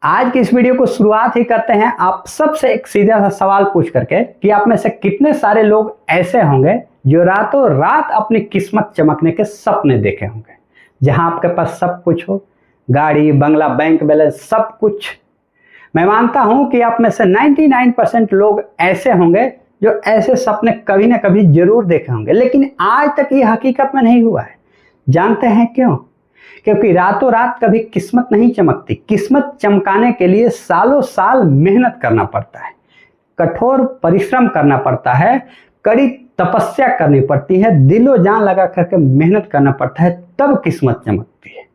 आज की इस वीडियो को शुरुआत ही करते हैं आप सबसे एक सीधा सा सवाल पूछ करके कि आप में से कितने सारे लोग ऐसे होंगे जो रातों रात अपनी किस्मत चमकने के सपने देखे होंगे, जहां आपके पास सब कुछ हो, गाड़ी, बंगला, बैंक बैलेंस, सब कुछ। मैं मानता हूं कि आप में से 99% लोग ऐसे होंगे जो ऐसे सपने कभी ना कभी जरूर देखे होंगे, लेकिन आज तक ये हकीकत में नहीं हुआ है। जानते हैं क्यों? क्योंकि रातों रात कभी किस्मत नहीं चमकती। किस्मत चमकाने के लिए सालों साल मेहनत करना पड़ता है, कठोर परिश्रम करना पड़ता है, कड़ी तपस्या करनी पड़ती है, दिलो जान लगा करके मेहनत करना पड़ता है, तब किस्मत चमकती है।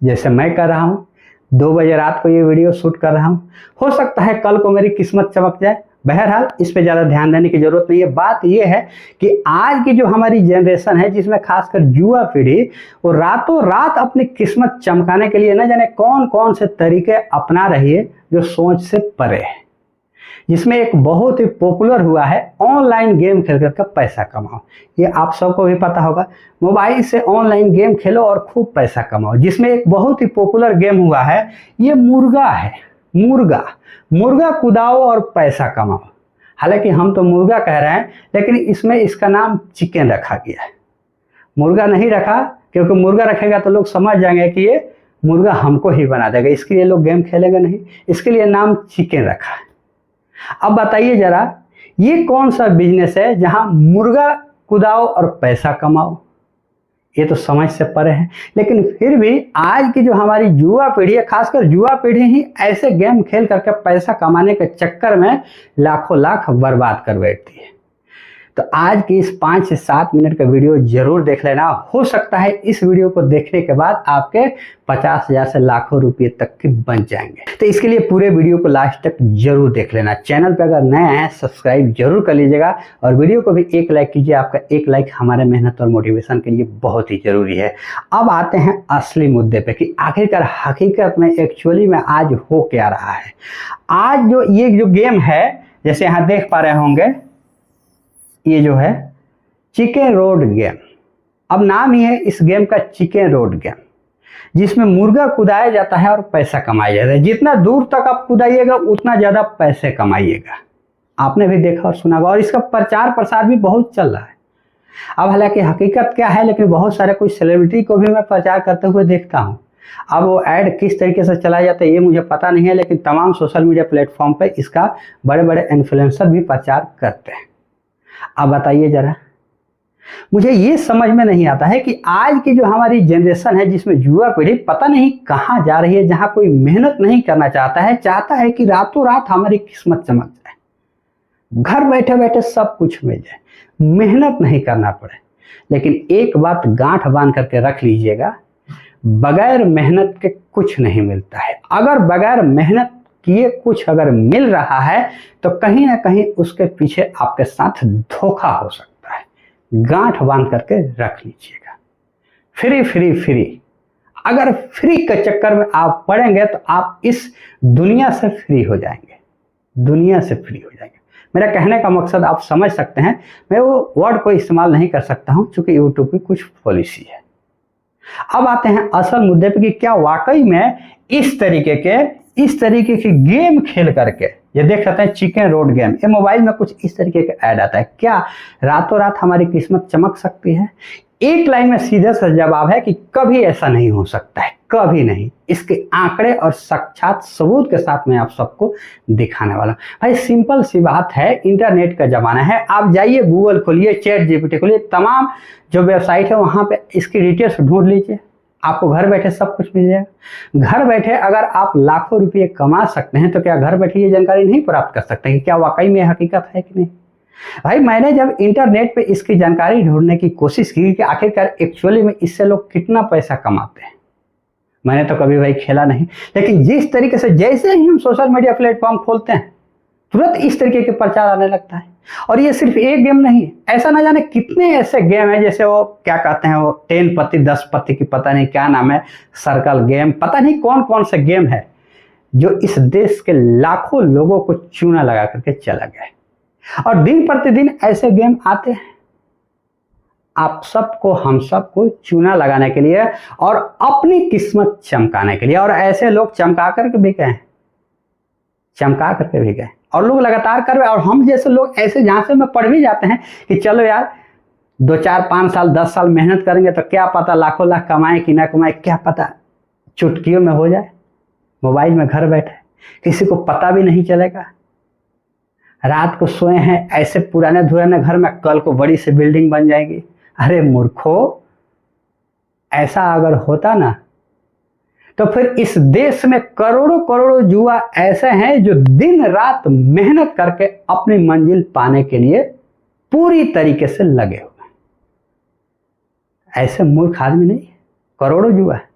जैसे मैं कर रहा हूँ, 2 बजे रात को ये वीडियो शूट कर रहा हूँ। हो सकता है कल को मेरी किस्मत चमक जाए, बहरहाल इस पे ज़्यादा ध्यान देने की जरूरत नहीं है। बात यह है कि आज की जो हमारी जनरेशन है, जिसमें खासकर युवा पीढ़ी, वो रातों रात अपनी किस्मत चमकाने के लिए न जाने कौन कौन से तरीके अपना रही है जो सोच से परे है। जिसमें एक बहुत ही पॉपुलर हुआ है ऑनलाइन गेम खेल कर पैसा कमाओ। ये आप सबको भी पता होगा, मोबाइल से ऑनलाइन गेम खेलो और खूब पैसा कमाओ। जिसमें एक बहुत ही पॉपुलर गेम हुआ है, ये मुर्गा है। मुर्गा कुदाओ और पैसा कमाओ। हालांकि हम तो मुर्गा कह रहे हैं, लेकिन इसमें इसका नाम चिकन रखा गया है। मुर्गा नहीं रखा क्योंकि मुर्गा रखेगा तो लोग समझ जाएंगे कि ये मुर्गा हमको ही बना देगा, इसके लिए लोग गेम खेलेंगे नहीं, इसके लिए नाम चिकन रखा है। अब बताइए जरा, ये कौन सा बिजनेस है जहां मुर्गा कुदाओ और पैसा कमाओ? ये तो समझ से परे है। लेकिन फिर भी आज की जो हमारी युवा पीढ़ी है, खासकर युवा पीढ़ी ही ऐसे गेम खेल करके पैसा कमाने के चक्कर में लाखों लाख बर्बाद कर बैठती है। तो आज की इस 5 से 7 मिनट का वीडियो जरूर देख लेना। हो सकता है इस वीडियो को देखने के बाद आपके 50,000 से लाखों रुपए तक के बन जाएंगे। तो इसके लिए पूरे वीडियो को लास्ट तक जरूर देख लेना। चैनल पे अगर नए हैं सब्सक्राइब जरूर कर लीजिएगा और वीडियो को भी एक लाइक कीजिए। आपका एक लाइक हमारे मेहनत और मोटिवेशन के लिए बहुत ही जरूरी है। अब आते हैं असली मुद्दे पे कि आखिरकार हकीकत में एक्चुअली में आज हो क्या रहा है। आज ये जो गेम है, जैसे यहाँ देख पा रहे होंगे, ये जो है चिकन रोड गेम। अब नाम ही है इस गेम का चिकन रोड गेम, जिसमें मुर्गा कुदाया जाता है और पैसा कमाया जाता है। जितना दूर तक आप कुदाइएगा उतना ज़्यादा पैसे कमाइएगा। आपने भी देखा और सुना होगा, और इसका प्रचार प्रसार भी बहुत चल रहा है। अब हालांकि हकीकत क्या है, लेकिन बहुत सारे कोई सेलिब्रिटी को भी मैं प्रचार करते हुए देखता हूँ। अब वो ऐड किस तरीके से चलाया जाता है ये मुझे पता नहीं है, लेकिन तमाम सोशल मीडिया प्लेटफॉर्म पर इसका बड़े बड़े इन्फ्लुएंसर भी प्रचार करते हैं। अब बताइए जरा, मुझे ये समझ में नहीं आता है कि आज की जो हमारी जनरेशन है, जिसमें युवा पीढ़ी पता नहीं कहाँ जा रही है, जहां कोई मेहनत नहीं करना चाहता है कि रातों रात हमारी किस्मत चमक जाए, घर बैठे बैठे सब कुछ मिल जाए, मेहनत नहीं करना पड़े। लेकिन एक बात गांठ बांध करके रख लीजिएगा, बगैर मेहनत के कुछ नहीं मिलता है। अगर बगैर मेहनत किए कुछ अगर मिल रहा है तो कहीं ना कहीं उसके पीछे आपके साथ धोखा हो सकता है। गांठ बांध करके रख लीजिएगा। फ्री अगर फ्री के चक्कर में आप पड़ेंगे तो आप इस दुनिया से फ्री हो जाएंगे। मेरा कहने का मकसद आप समझ सकते हैं। मैं वो वर्ड को इस्तेमाल नहीं कर सकता हूं क्योंकि यूट्यूब की कुछ पॉलिसी है। अब आते हैं असल मुद्दे पे कि क्या वाकई में इस तरीके के गेम खेल करके, ये देख सकते हैं चिकन रोड गेम, ये मोबाइल में कुछ इस तरीके का ऐड आता है, क्या रातों रात हमारी किस्मत चमक सकती है? एक लाइन में सीधा सा जवाब है कि कभी ऐसा नहीं हो सकता है, कभी नहीं। इसके आंकड़े और साक्षात सबूत के साथ मैं आप सबको दिखाने वाला हूं। भाई सिंपल सी बात है, इंटरनेट का जमाना है। आप जाइए, गूगल खोलिए, चैट जीपीटी खोलिए, तमाम जो वेबसाइट है वहां पे इसकी डिटेल्स ढूंढ लीजिए, आपको घर बैठे सब कुछ मिल जाएगा। घर बैठे अगर आप लाखों रुपये कमा सकते हैं तो क्या घर बैठे ये जानकारी नहीं प्राप्त कर सकते कि क्या वाकई में हकीकत है कि नहीं? भाई मैंने जब इंटरनेट पे इसकी जानकारी ढूंढने की कोशिश की कि आखिरकार एक्चुअली में इससे लोग कितना पैसा कमाते हैं, मैंने तो कभी भाई खेला नहीं, लेकिन जिस तरीके से जैसे ही हम सोशल मीडिया प्लेटफॉर्म खोलते हैं तुरंत इस तरीके के प्रचार आने लगता है। और ये सिर्फ एक गेम नहीं, ऐसा ना जाने कितने ऐसे गेम हैं, जैसे वो क्या कहते हैं, वो 10 पत्ती 10 पत्ती की पता नहीं क्या नाम है, सर्कल गेम, पता नहीं कौन कौन से गेम है जो इस देश के लाखों लोगों को चूना लगा करके चला गया है। और दिन प्रतिदिन ऐसे गेम आते हैं आप सबको, हम सबको चूना लगाने के लिए और अपनी किस्मत चमकाने के लिए। और ऐसे लोग चमका करके भी गए हैं, चमका करके भी गए और लोग लगातार कर रहे। और हम जैसे लोग ऐसे जहाँ से में पढ़ भी जाते हैं कि चलो यार 2 4 5 साल 10 साल मेहनत करेंगे तो क्या पता लाखों लाख कमाए कि ना कमाए, क्या पता चुटकियों में हो जाए, मोबाइल में घर बैठे, किसी को पता भी नहीं चलेगा। रात को सोए हैं ऐसे पुराने धुराने घर में, कल को बड़ी सी बिल्डिंग बन जाएगी। अरे मूर्खो, ऐसा अगर होता ना तो फिर इस देश में करोड़ों करोड़ों युवा ऐसे हैं जो दिन रात मेहनत करके अपनी मंजिल पाने के लिए पूरी तरीके से लगे हुए हैं। ऐसे मूर्ख आदमी नहीं, करोड़ों युवा है।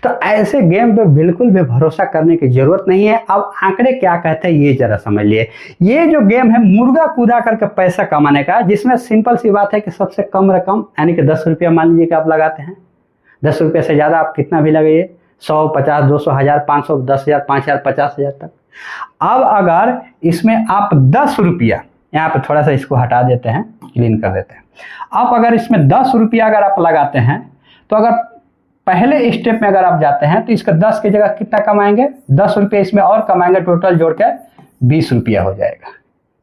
तो ऐसे गेम पे बिल्कुल भी भरोसा करने की जरूरत नहीं है। अब आंकड़े क्या कहते हैं ये जरा समझ लिए। ये जो गेम है मुर्गा कूदा करके पैसा कमाने का, जिसमें सिंपल सी बात है कि सबसे कम रकम यानी कि 10 रुपया मान लीजिए कि आप लगाते हैं। 10 रुपये से ज़्यादा आप कितना भी लगाइए, 100 50 200 1000 500 10,000 5,000 50,000 तक। अब अगर इसमें आप 10 रुपया, यहाँ पे थोड़ा सा इसको हटा देते हैं, क्लीन कर देते हैं। आप अगर इसमें 10 रुपया अगर आप लगाते हैं तो अगर पहले स्टेप में अगर आप जाते हैं तो इसका 10 की जगह कितना कमाएंगे, 10 रुपये इसमें और कमाएंगे, टोटल जोड़ के 20 रुपया हो जाएगा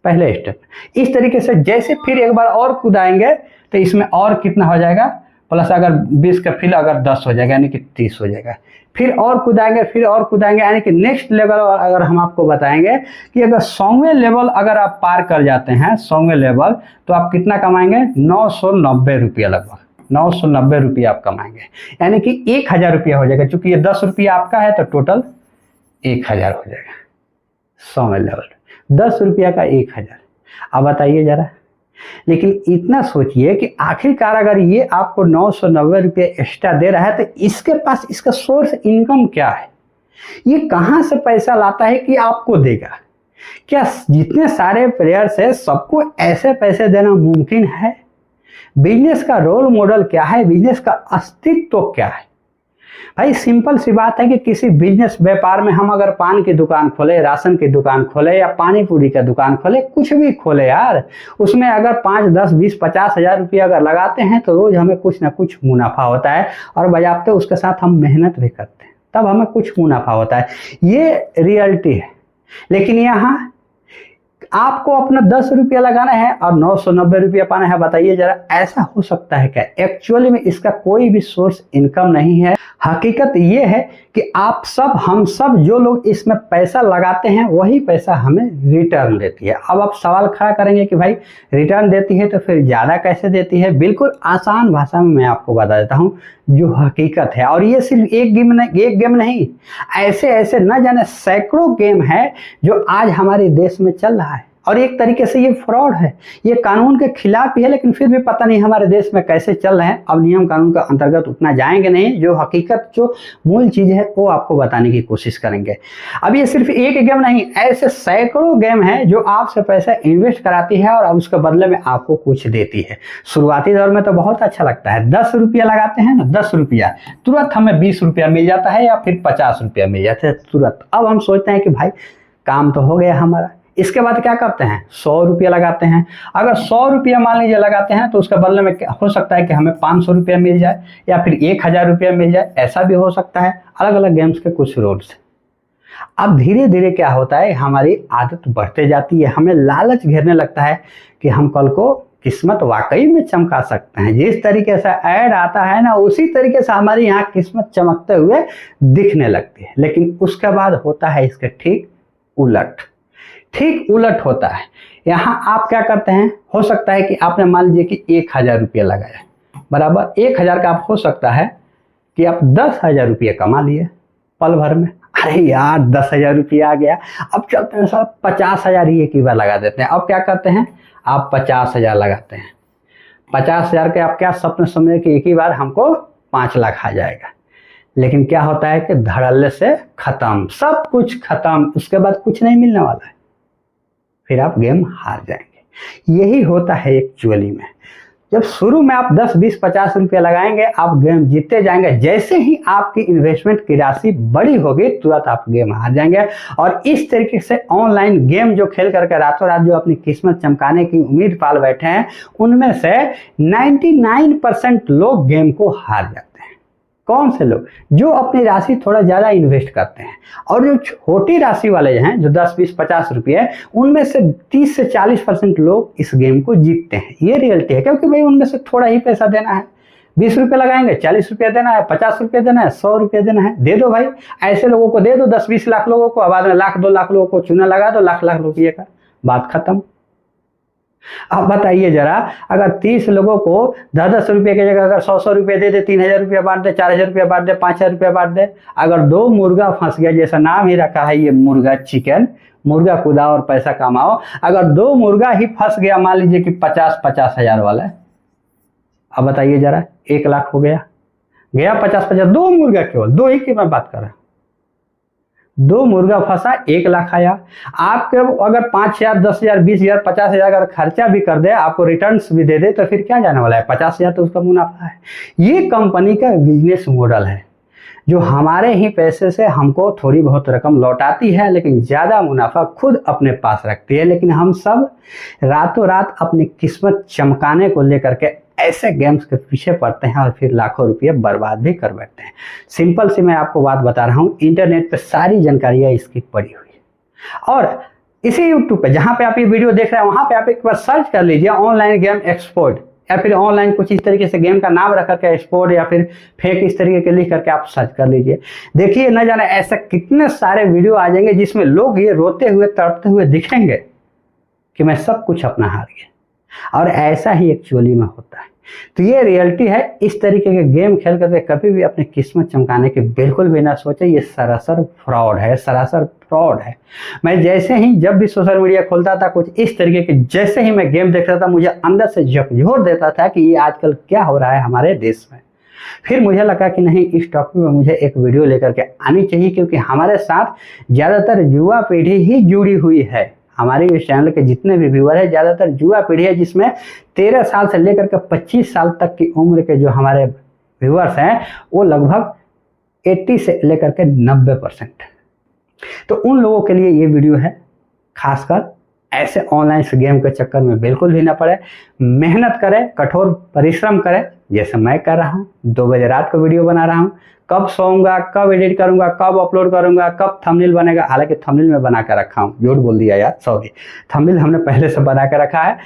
पहले स्टेप। इस तरीके से जैसे फिर एक बार और कूदाएंगे तो इसमें और कितना हो जाएगा, प्लस अगर 20 का फिर अगर 10 हो जाएगा यानी कि 30 हो जाएगा। फिर और कूदाएंगे, फिर और कूदाएंगे, यानी कि नेक्स्ट लेवल अगर हम आपको बताएंगे कि अगर 100वें लेवल अगर आप पार कर जाते हैं, 100वें लेवल, तो आप कितना कमाएंगे, 990 रुपया, लगभग 990 रुपया आप कमाएंगे, यानी कि 1000 रुपया हो जाएगा। चूंकि ये 10 रुपया आपका है तो टोटल 1000 हो जाएगा 100वें लेवल, 10 रुपया का 1000। अब बताइए जरा, लेकिन इतना सोचिए कि आखिरकार अगर ये आपको 990 रुपये एक्स्ट्रा दे रहा है तो इसके पास इसका सोर्स इनकम क्या है, ये कहाँ से पैसा लाता है कि आपको देगा? क्या जितने सारे प्लेयर्स है सबको ऐसे पैसे देना मुमकिन है? बिजनेस का रोल मॉडल क्या है, बिजनेस का अस्तित्व क्या है? भाई सिंपल सी बात है कि किसी बिजनेस व्यापार में हम अगर पान की दुकान खोले, राशन की दुकान खोले या पानी पूरी का दुकान खोले, कुछ भी खोले यार, उसमें अगर 5 10 20 50 हजार रुपया अगर लगाते हैं तो रोज हमें कुछ ना कुछ मुनाफा होता है, और बजाते उसके साथ हम मेहनत भी करते हैं तब हमें कुछ मुनाफा होता है। ये रियलिटी है। लेकिन यहाँ आपको अपना 10 रुपया लगाना है और 990 रुपया पाना है। बताइए जरा, ऐसा हो सकता है क्या? एक्चुअली में इसका कोई भी सोर्स इनकम नहीं है। हकीकत ये है कि आप सब, हम सब जो लोग इसमें पैसा लगाते हैं वही पैसा हमें रिटर्न देती है। अब आप सवाल खड़ा करेंगे कि भाई रिटर्न देती है तो फिर ज़्यादा कैसे देती है? बिल्कुल आसान भाषा में मैं आपको बता देता हूँ जो हकीकत है। और ये सिर्फ एक गेम नहीं, ऐसे ऐसे न जाने सैकड़ों गेम है जो आज हमारे देश में चल रहा है। और एक तरीके से ये फ्रॉड है, ये कानून के खिलाफ ही है, लेकिन फिर भी पता नहीं हमारे देश में कैसे चल रहे हैं। अब नियम कानून के अंतर्गत उतना जाएंगे नहीं, जो हकीकत जो मूल चीज़ है वो आपको बताने की कोशिश करेंगे। अब ये सिर्फ एक गेम नहीं, ऐसे सैकड़ों गेम हैं जो आपसे पैसा इन्वेस्ट कराती है और अब उसके बदले में आपको कुछ देती है। शुरुआती दौर में तो बहुत अच्छा लगता है, 10 रुपया लगाते हैं ना, 10 रुपया तुरंत हमें 20 रुपया मिल जाता है या फिर 50 रुपया मिल जाता है तुरंत। अब हम सोचते हैं कि भाई काम तो हो गया हमारा। इसके बाद क्या करते हैं, 100 रुपया लगाते हैं। अगर 100 रुपया मान लीजिए लगाते हैं तो उसके बदले में हो सकता है कि हमें 500 रुपया मिल जाए या फिर 1000 रुपया मिल जाए, ऐसा भी हो सकता है। अलग अलग गेम्स के कुछ रूल्स। अब धीरे धीरे क्या होता है, हमारी आदत बढ़ते जाती है, हमें लालच घेरने लगता है कि हम कल को किस्मत वाकई में चमका सकते हैं। जिस तरीके से ऐड आता है ना, उसी तरीके से हमारी यहाँ किस्मत चमकते हुए दिखने लगती है। लेकिन उसके बाद होता है इसके ठीक उलट होता है। यहाँ आप क्या करते हैं, हो सकता है कि आपने मान लीजिए कि 1000 रुपया लगाया, बराबर 1000 का आप हो सकता है कि आप 10,000 रुपया कमा लिए पल भर में। अरे यार 10,000 रुपया आ गया, अब चलते हैं साहब 50,000 ही एक ही बार लगा देते हैं। अब क्या करते हैं, आप 50,000 लगाते हैं। 50,000 के आप क्या सपन समझे कि एक ही बार हमको 5 लाख आ जाएगा। लेकिन क्या होता है कि धड़ल्ले से खत्म, सब कुछ खत्म, उसके बाद कुछ नहीं मिलने वाला है, फिर आप गेम हार जाएंगे। यही होता है एक्चुअली में। जब शुरू में आप 10 20 50 रुपया लगाएंगे, आप गेम जीतते जाएंगे। जैसे ही आपकी इन्वेस्टमेंट की राशि बड़ी होगी तुरंत आप गेम हार जाएंगे। और इस तरीके से ऑनलाइन गेम जो खेल करके रातों रात जो अपनी किस्मत चमकाने की उम्मीद पाल बैठे हैं, उनमें से 99% लोग गेम को हार जाते हैं। कौन से लोग? जो अपनी राशि थोड़ा ज़्यादा इन्वेस्ट करते हैं, और जो छोटी राशि वाले हैं जो 10, 20, 50 रुपये, उनमें से 30 से 40% लोग इस गेम को जीतते हैं। ये रियलिटी है, क्योंकि भाई उनमें से थोड़ा ही पैसा देना है। 20 रुपये लगाएंगे, 40 रुपये देना है, 50 रुपये देना है, 100 रुपये देना है, दे दो भाई। ऐसे लोगों को दे दो, 10-20 लाख लोगों को, बाद में 1-2 लाख लोगों को चूना लगा दो, लाख लाख रुपये का, बात खत्म। अब बताइए जरा, अगर 30 लोगों को 10-10 रुपये की जगह अगर 100-100 रुपये दे दे, 3000 रुपया बांट दे, 4000 रुपया बांट दे, 5000 रुपया बांट दे, अगर 2 मुर्गा फंस गया, जैसा नाम ही रखा है ये मुर्गा चिकन, मुर्गा कूदा और पैसा कमाओ, अगर 2 मुर्गा ही फंस गया, मान लीजिए कि 50 हजार वाला, अब बताइए जरा, 1 लाख हो गया, 50, 2 मुर्गा, केवल 2 ही की मैं बात कर रहा हूं। 2 मुर्गा फंसा, 1 लाख आया। आपके अगर 5000, 10000, 20000, 50000 अगर खर्चा भी कर दे, आपको रिटर्न्स भी दे दे, तो फिर क्या जाने वाला है? 50000 तो उसका मुनाफा है। ये कंपनी का बिजनेस मॉडल है, जो हमारे ही पैसे से हमको थोड़ी बहुत रकम लौटाती है, लेकिन ज़्यादा मुनाफा खुद अपने पास रखती है। लेकिन हम सब रातों रात अपनी किस्मत चमकाने को लेकर के ऐसे गेम्स के पीछे पड़ते हैं और फिर लाखों रुपये बर्बाद भी कर बैठते हैं। सिंपल सी मैं आपको बात बता रहा हूँ, इंटरनेट पे सारी जानकारियाँ इसकी पड़ी हुई है, और इसी यूट्यूब पे जहाँ पे आप ये वीडियो देख रहे हैं, वहाँ पे आप एक बार सर्च कर लीजिए ऑनलाइन गेम एक्सपोर्ट, या फिर ऑनलाइन कुछ इस तरीके से गेम का नाम रख करके एक्सपोर्ट या फिर फेक इस तरीके के लिख करके आप सर्च कर लीजिए। देखिए, न जाने ऐसे कितने सारे वीडियो आ जाएंगे जिसमें लोग ये रोते हुए तड़पते हुए दिखेंगे कि मैं सब कुछ अपना हार गया, और ऐसा ही एक्चुअली में होता है। तो ये रियलिटी है। इस तरीके के गेम खेल करके कभी भी अपनी किस्मत चमकाने की बिल्कुल भी ना सोचे, ये सरासर फ्रॉड है, सरासर फ्रॉड है। मैं जैसे ही जब भी सोशल मीडिया खोलता था, कुछ इस तरीके के जैसे ही मैं गेम देखता था, मुझे अंदर से झकझोर देता था कि ये आजकल क्या हो रहा है हमारे देश में। फिर मुझे लगा कि नहीं, इस टॉपिक में मुझे एक वीडियो लेकर के आनी चाहिए, क्योंकि हमारे साथ ज़्यादातर युवा पीढ़ी ही जुड़ी हुई है। हमारे इस चैनल के जितने भी व्यूअर है, ज़्यादातर युवा पीढ़ी है, जिसमें 13 साल से लेकर के 25 साल तक की उम्र के जो हमारे व्यूअर्स हैं, वो लगभग 80 से लेकर के 90%। तो उन लोगों के लिए ये वीडियो है, खासकर ऐसे ऑनलाइन गेम के चक्कर में बिल्कुल भी ना पड़े। मेहनत करें, कठोर परिश्रम करें, जैसे मैं कर रहा हूँ। 2 बजे रात को वीडियो बना रहा हूँ, कब सोऊंगा, कब एडिट करूंगा, कब अपलोड करूंगा, कब थंबनेल बनेगा। हालांकि थंबनेल में बना कर रखा हूँ, झूठ बोल दिया यार, सॉरी। थंबनेल हमने पहले से बना कर रखा है,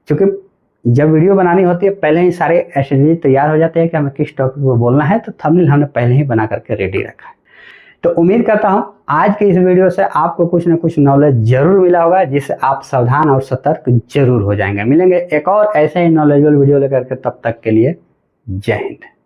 क्योंकि जब वीडियो बनानी होती है पहले ही सारे स्ट्रेटजी तैयार हो जाते हैं कि हमें किस टॉपिक पर बोलना है, तो थंबनेल हमने पहले ही बना करके रेडी रखा है। तो उम्मीद करता हूँ आज के इस वीडियो से आपको कुछ ना कुछ नॉलेज जरूर मिला होगा, जिससे आप सावधान और सतर्क जरूर हो जाएंगे। मिलेंगे एक और ऐसे ही नॉलेजेबल वीडियो लेकर के, तब तक के लिए जय हिंद।